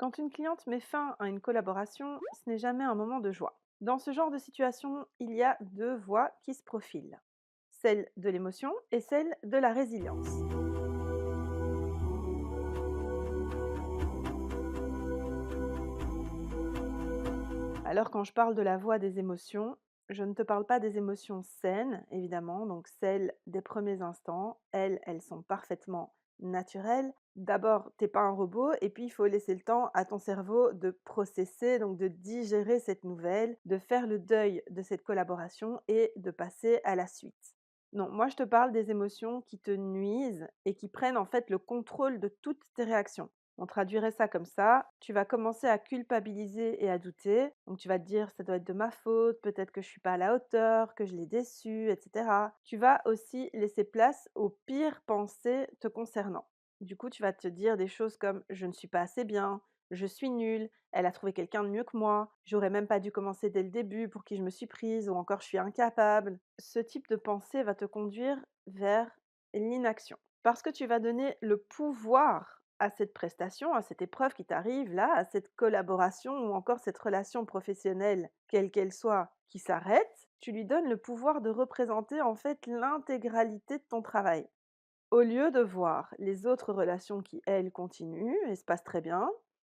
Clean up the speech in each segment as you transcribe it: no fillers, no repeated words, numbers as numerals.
Quand une cliente met fin à une collaboration, ce n'est jamais un moment de joie. Dans ce genre de situation, il y a deux voies qui se profilent, celle de l'émotion et celle de la résilience. Alors quand je parle de la voie des émotions, je ne te parle pas des émotions saines, évidemment, donc celles des premiers instants. Elles sont parfaitement naturelles. D'abord, t'es pas un robot, et puis il faut laisser le temps à ton cerveau de processer, donc de digérer cette nouvelle, de faire le deuil de cette collaboration et de passer à la suite. Non, moi je te parle des émotions qui te nuisent et qui prennent en fait le contrôle de toutes tes réactions. On traduirait ça comme ça, tu vas commencer à culpabiliser et à douter. Donc tu vas te dire: «Ça doit être de ma faute, peut-être que je suis pas à la hauteur, que je l'ai déçu» et cetera. Tu vas aussi laisser place aux pires pensées te concernant. Du coup, tu vas te dire des choses comme: «Je ne suis pas assez bien», «Je suis nulle», «Elle a trouvé quelqu'un de mieux que moi», «J'aurais même pas dû commencer dès le début, pour qui je me suis prise» ou encore «Je suis incapable». Ce type de pensée va te conduire vers l'inaction. Parce que tu vas donner le pouvoir à cette prestation, à cette épreuve qui t'arrive là, à cette collaboration ou encore cette relation professionnelle, quelle qu'elle soit, qui s'arrête, tu lui donnes le pouvoir de représenter en fait l'intégralité de ton travail. Au lieu de voir les autres relations qui, elles, continuent et se passent très bien,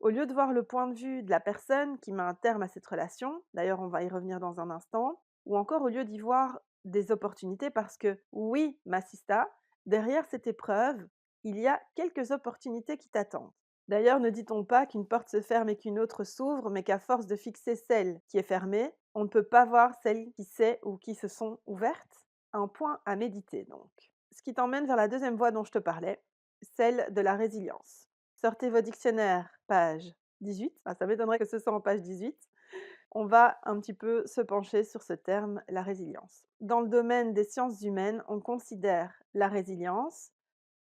au lieu de voir le point de vue de la personne qui met un terme à cette relation, d'ailleurs on va y revenir dans un instant, ou encore au lieu d'y voir des opportunités parce que oui, ma sista, derrière cette épreuve, il y a quelques opportunités qui t'attendent. D'ailleurs, ne dit-on pas qu'une porte se ferme et qu'une autre s'ouvre, mais qu'à force de fixer celle qui est fermée, on ne peut pas voir celles qui s'est ou qui se sont ouvertes? Un point à méditer donc. Ce qui t'emmène vers la deuxième voie dont je te parlais, celle de la résilience. Sortez vos dictionnaires, page 18. Ah, ça m'étonnerait que ce soit en page 18. On va un petit peu se pencher sur ce terme, la résilience. Dans le domaine des sciences humaines, on considère la résilience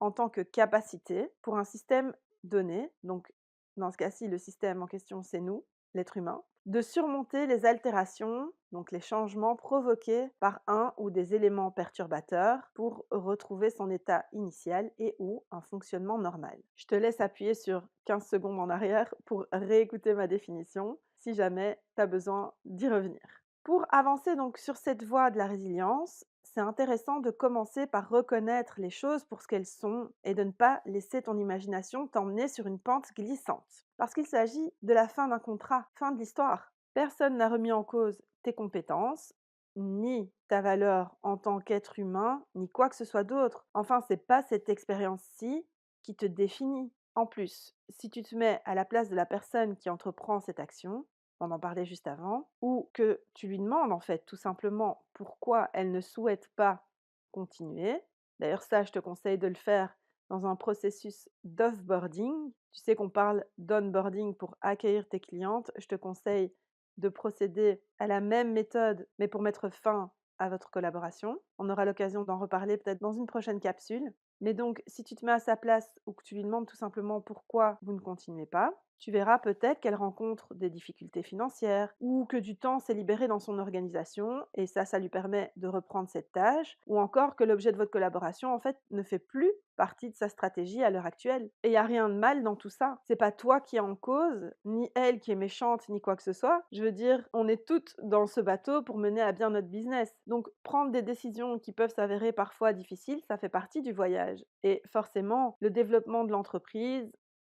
en tant que capacité pour un système donné, donc dans ce cas-ci, le système en question, c'est nous, l'être humain, de surmonter les altérations, donc les changements provoqués par un ou des éléments perturbateurs pour retrouver son état initial et ou un fonctionnement normal. Je te laisse appuyer sur 15 secondes en arrière pour réécouter ma définition si jamais tu as besoin d'y revenir. Pour avancer donc sur cette voie de la résilience, c'est intéressant de commencer par reconnaître les choses pour ce qu'elles sont et de ne pas laisser ton imagination t'emmener sur une pente glissante. Parce qu'il s'agit de la fin d'un contrat, fin de l'histoire. Personne n'a remis en cause tes compétences, ni ta valeur en tant qu'être humain, ni quoi que ce soit d'autre. Enfin, c'est pas cette expérience-ci qui te définit. En plus, si tu te mets à la place de la personne qui entreprend cette action, on en parlait juste avant, ou que tu lui demandes en fait tout simplement pourquoi elle ne souhaite pas continuer. D'ailleurs, ça, je te conseille de le faire dans un processus d'offboarding. Tu sais qu'on parle d'onboarding pour accueillir tes clientes. Je te conseille de procéder à la même méthode, mais pour mettre fin à votre collaboration. On aura l'occasion d'en reparler peut-être dans une prochaine capsule. Mais donc, si tu te mets à sa place ou que tu lui demandes tout simplement pourquoi vous ne continuez pas, tu verras peut-être qu'elle rencontre des difficultés financières ou que du temps s'est libéré dans son organisation et ça lui permet de reprendre cette tâche ou encore que l'objet de votre collaboration, en fait, ne fait plus partie de sa stratégie à l'heure actuelle. Et il y a rien de mal dans tout ça. C'est pas toi qui es en cause, ni elle qui est méchante, ni quoi que ce soit. Je veux dire, on est toutes dans ce bateau pour mener à bien notre business. Donc, prendre des décisions qui peuvent s'avérer parfois difficiles, ça fait partie du voyage. Et forcément, le développement de l'entreprise,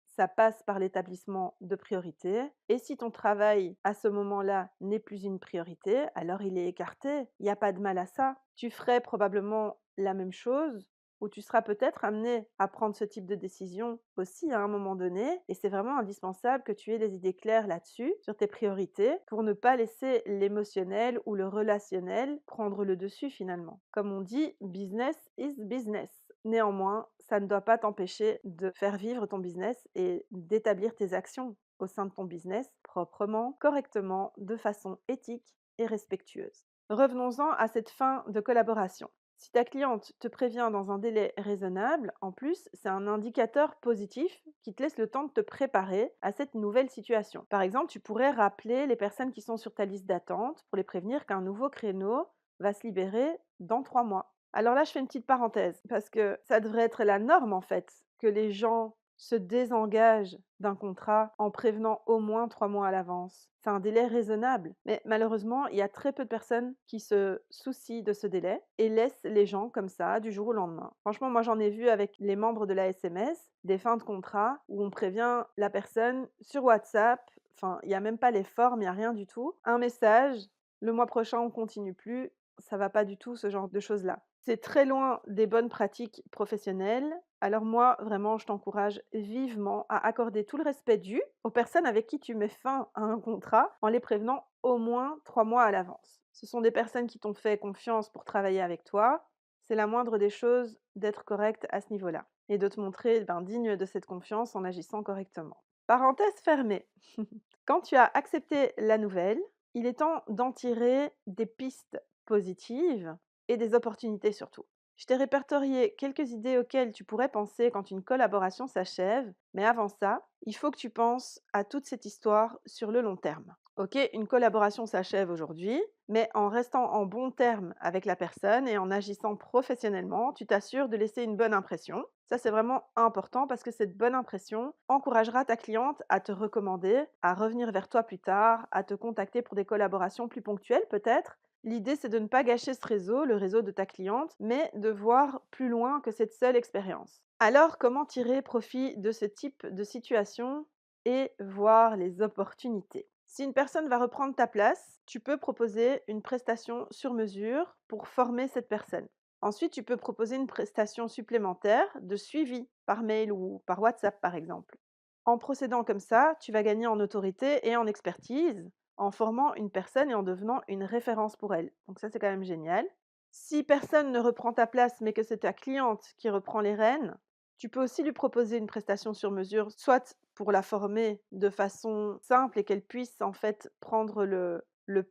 ça passe par l'établissement de priorités. Et si ton travail, à ce moment-là, n'est plus une priorité, alors il est écarté. Il n'y a pas de mal à ça. Tu ferais probablement la même chose ou tu seras peut-être amené à prendre ce type de décision aussi à un moment donné. Et c'est vraiment indispensable que tu aies des idées claires là-dessus, sur tes priorités, pour ne pas laisser l'émotionnel ou le relationnel prendre le dessus finalement. Comme on dit, business is business. Néanmoins, ça ne doit pas t'empêcher de faire vivre ton business et d'établir tes actions au sein de ton business proprement, correctement, de façon éthique et respectueuse. Revenons-en à cette fin de collaboration. Si ta cliente te prévient dans un délai raisonnable, en plus, c'est un indicateur positif qui te laisse le temps de te préparer à cette nouvelle situation. Par exemple, tu pourrais rappeler les personnes qui sont sur ta liste d'attente pour les prévenir qu'un nouveau créneau va se libérer dans 3 mois. Alors là, je fais une petite parenthèse parce que ça devrait être la norme en fait, que les gens se désengage d'un contrat en prévenant au moins 3 mois à l'avance. C'est un délai raisonnable, mais malheureusement, il y a très peu de personnes qui se soucient de ce délai et laissent les gens comme ça du jour au lendemain. Franchement, moi j'en ai vu avec les membres de la SMS des fins de contrat où on prévient la personne sur WhatsApp, enfin, il y a même pas les formes, il y a rien du tout. Un message: «Le mois prochain, on continue plus», ça va pas du tout ce genre de choses-là. C'est très loin des bonnes pratiques professionnelles. Alors moi, vraiment, je t'encourage vivement à accorder tout le respect dû aux personnes avec qui tu mets fin à un contrat en les prévenant au moins 3 mois à l'avance. Ce sont des personnes qui t'ont fait confiance pour travailler avec toi. C'est la moindre des choses d'être correct à ce niveau-là et de te montrer digne de cette confiance en agissant correctement. Parenthèse fermée. Quand tu as accepté la nouvelle, il est temps d'en tirer des pistes positives et des opportunités surtout. Je t'ai répertorié quelques idées auxquelles tu pourrais penser quand une collaboration s'achève, mais avant ça, il faut que tu penses à toute cette histoire sur le long terme. Ok, une collaboration s'achève aujourd'hui, mais en restant en bon terme avec la personne et en agissant professionnellement, tu t'assures de laisser une bonne impression. Ça, c'est vraiment important parce que cette bonne impression encouragera ta cliente à te recommander, à revenir vers toi plus tard, à te contacter pour des collaborations plus ponctuelles peut-être. L'idée, c'est de ne pas gâcher ce réseau, le réseau de ta cliente, mais de voir plus loin que cette seule expérience. Alors, comment tirer profit de ce type de situation et voir les opportunités? Si une personne va reprendre ta place, tu peux proposer une prestation sur mesure pour former cette personne. Ensuite, tu peux proposer une prestation supplémentaire de suivi par mail ou par WhatsApp, par exemple. En procédant comme ça, tu vas gagner en autorité et en expertise, en formant une personne et en devenant une référence pour elle. Donc ça, c'est quand même génial. Si personne ne reprend ta place, mais que c'est ta cliente qui reprend les rênes, tu peux aussi lui proposer une prestation sur mesure, soit pour la former de façon simple et qu'elle puisse en fait prendre le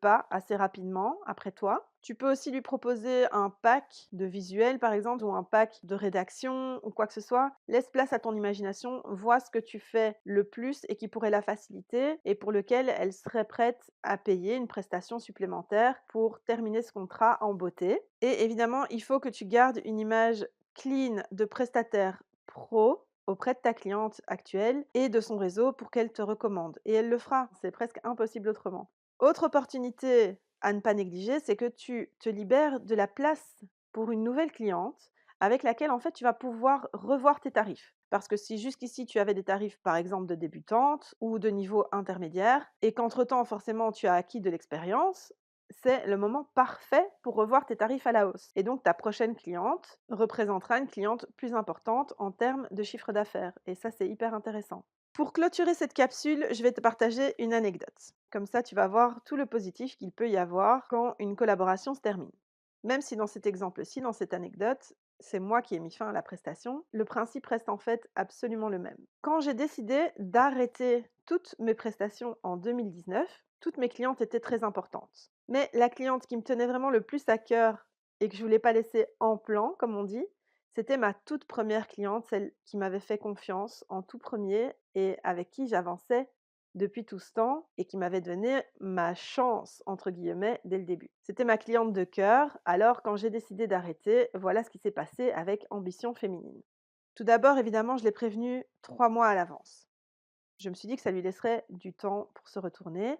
pas assez rapidement après toi. Tu peux aussi lui proposer un pack de visuels, par exemple, ou un pack de rédaction ou quoi que ce soit. Laisse place à ton imagination, vois ce que tu fais le plus et qui pourrait la faciliter et pour lequel elle serait prête à payer une prestation supplémentaire pour terminer ce contrat en beauté. Et évidemment, il faut que tu gardes une image clean de prestataire pro auprès de ta cliente actuelle et de son réseau pour qu'elle te recommande. Et elle le fera, c'est presque impossible autrement. Autre opportunité à ne pas négliger, c'est que tu te libères de la place pour une nouvelle cliente avec laquelle en fait tu vas pouvoir revoir tes tarifs. Parce que si jusqu'ici tu avais des tarifs par exemple de débutante ou de niveau intermédiaire et qu'entre-temps forcément tu as acquis de l'expérience, c'est le moment parfait pour revoir tes tarifs à la hausse. Et donc ta prochaine cliente représentera une cliente plus importante en termes de chiffre d'affaires. Et ça, c'est hyper intéressant. Pour clôturer cette capsule, je vais te partager une anecdote. Comme ça, tu vas voir tout le positif qu'il peut y avoir quand une collaboration se termine. Même si dans cet exemple-ci, dans cette anecdote, c'est moi qui ai mis fin à la prestation, le principe reste en fait absolument le même. Quand j'ai décidé d'arrêter toutes mes prestations en 2019, toutes mes clientes étaient très importantes. Mais la cliente qui me tenait vraiment le plus à cœur et que je voulais pas laisser en plan, comme on dit, c'était ma toute première cliente, celle qui m'avait fait confiance en tout premier et avec qui j'avançais depuis tout ce temps et qui m'avait donné ma «chance» entre guillemets dès le début. C'était ma cliente de cœur, alors quand j'ai décidé d'arrêter, voilà ce qui s'est passé avec Ambition Féminine. Tout d'abord, évidemment, je l'ai prévenue 3 mois à l'avance. Je me suis dit que ça lui laisserait du temps pour se retourner,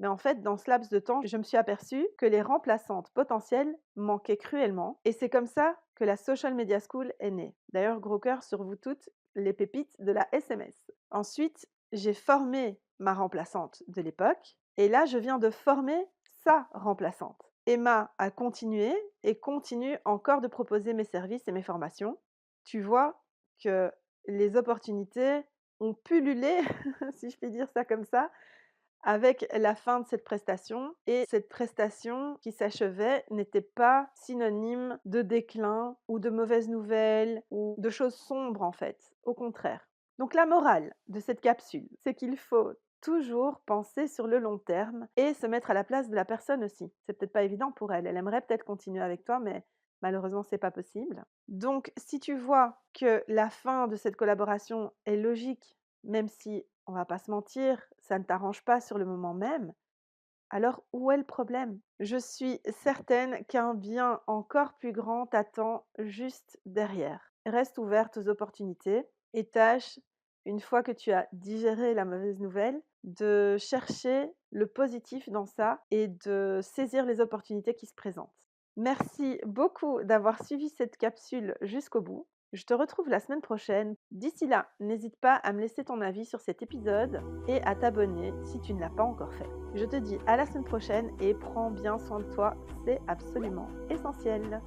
mais en fait, dans ce laps de temps, je me suis aperçue que les remplaçantes potentielles manquaient cruellement et c'est comme ça que la Social Media School est née. D'ailleurs, gros cœur sur vous toutes, les pépites de la SMS. Ensuite, j'ai formé ma remplaçante de l'époque et là, je viens de former sa remplaçante. Emma a continué et continue encore de proposer mes services et mes formations. Tu vois que les opportunités ont pullulé, si je puis dire ça comme ça, avec la fin de cette prestation et cette prestation qui s'achevait n'était pas synonyme de déclin ou de mauvaises nouvelles ou de choses sombres en fait, au contraire. Donc la morale de cette capsule, c'est qu'il faut toujours penser sur le long terme et se mettre à la place de la personne aussi. C'est peut-être pas évident pour elle, elle aimerait peut-être continuer avec toi mais malheureusement c'est pas possible. Donc si tu vois que la fin de cette collaboration est logique, même si on va pas se mentir, ça ne t'arrange pas sur le moment même, alors où est le problème? Je suis certaine qu'un bien encore plus grand t'attend juste derrière. Reste ouverte aux opportunités et tâche une fois que tu as digéré la mauvaise nouvelle, de chercher le positif dans ça et de saisir les opportunités qui se présentent. Merci beaucoup d'avoir suivi cette capsule jusqu'au bout. Je te retrouve la semaine prochaine. D'ici là, n'hésite pas à me laisser ton avis sur cet épisode et à t'abonner si tu ne l'as pas encore fait. Je te dis à la semaine prochaine et prends bien soin de toi, c'est absolument essentiel.